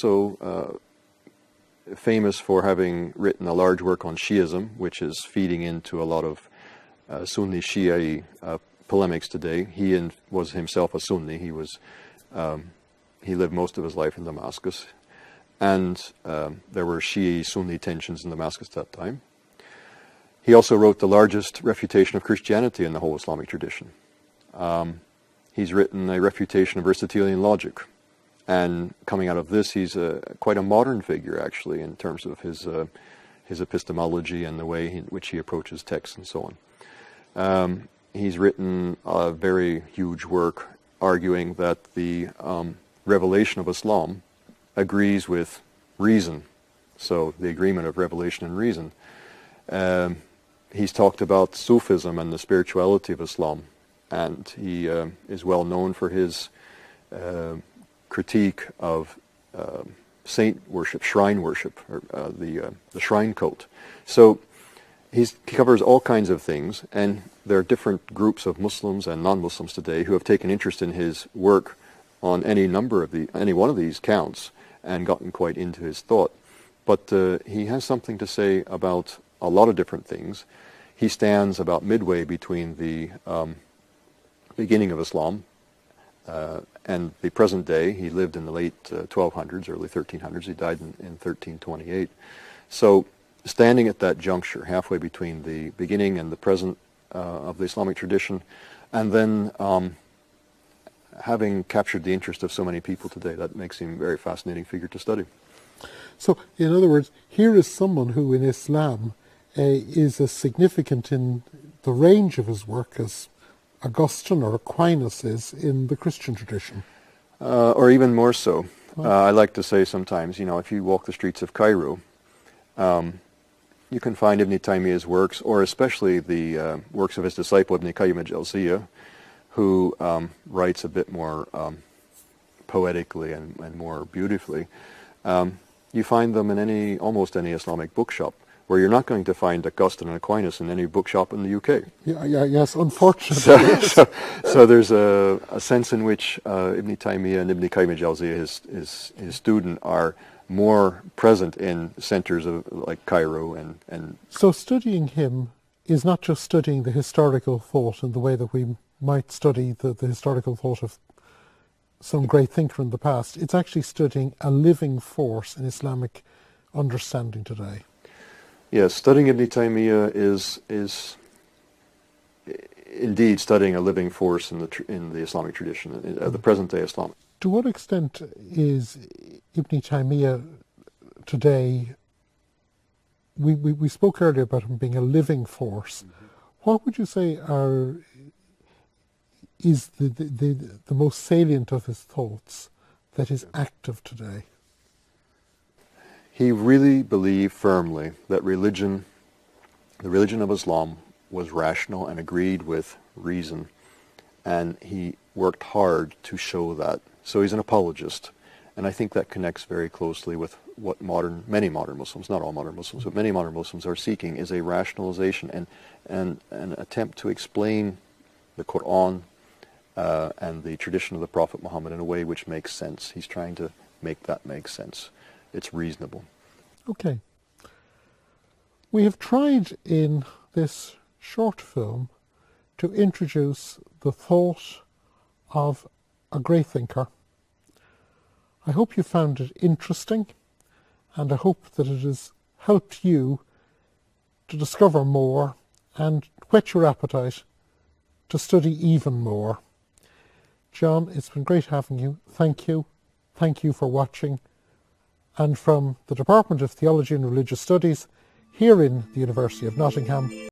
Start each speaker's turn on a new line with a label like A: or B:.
A: also famous for having written a large work on Shiism, which is feeding into a lot of Sunni Shia polemics today. He was himself a Sunni. He lived most of his life in Damascus, and there were Shia-Sunni tensions in Damascus at that time. He also wrote the largest refutation of Christianity in the whole Islamic tradition. He's written a refutation of Aristotelian logic, and coming out of this, he's quite a modern figure, actually, in terms of his epistemology and the way in which he approaches texts and so on. He's written a very huge work arguing that the revelation of Islam agrees with reason, so the agreement of revelation and reason. He's talked about Sufism and the spirituality of Islam, and he is well known for his critique of saint worship, shrine worship, or the shrine cult. So he covers all kinds of things, and there are different groups of Muslims and non-Muslims today who have taken interest in his work on any one of these counts and gotten quite into his thought. But he has something to say about a lot of different things. He stands about midway between the beginning of Islam and the present day. He lived in the late 1200s, early 1300s. He died in 1328. So standing at that juncture, halfway between the beginning and the present of the Islamic tradition, and then having captured the interest of so many people today, that makes him a very fascinating figure to study.
B: So, in other words, here is someone who in Islam is as significant in the range of his work as Augustine or Aquinas is in the Christian tradition.
A: Or even more so. I like to say sometimes, if you walk the streets of Cairo, you can find Ibn Taymiyyah's works, or especially the works of his disciple Ibn Qayyim al-Jawziyah, who writes a bit more poetically and more beautifully. You find them in almost any Islamic bookshop, where you're not going to find Augustine and Aquinas in any bookshop in the UK.
B: Yes, unfortunately.
A: So there's a sense in which Ibn Taymiyyah and Ibn Qayyim al-Jawziyah, his student, are more present in centers like Cairo and.
B: So studying him is not just studying the historical thought in the way that we might study the historical thought of some great thinker in the past. It's actually studying a living force in Islamic understanding today.
A: Yes, studying Ibn Taymiyyah is indeed studying a living force in the Islamic tradition, the present-day Islam.
B: To what extent is Ibn Taymiyyah today? We spoke earlier about him being a living force. Mm-hmm. What would you say is the most salient of his thoughts that is active today?
A: He really believed firmly that the religion of Islam was rational and agreed with reason, and he worked hard to show that. So he's an apologist, and I think that connects very closely with what many modern Muslims, not all modern Muslims, but many modern Muslims are seeking, is a rationalization and an attempt to explain the Quran and the tradition of the Prophet Muhammad in a way which makes sense. He's trying to make that make sense. It's reasonable.
B: Okay. We have tried in this short film to introduce the thought of a great thinker. I hope you found it interesting, and I hope that it has helped you to discover more and whet your appetite to study even more. John, it's been great having you. Thank you. Thank you for watching. And from the Department of Theology and Religious Studies here in the University of Nottingham,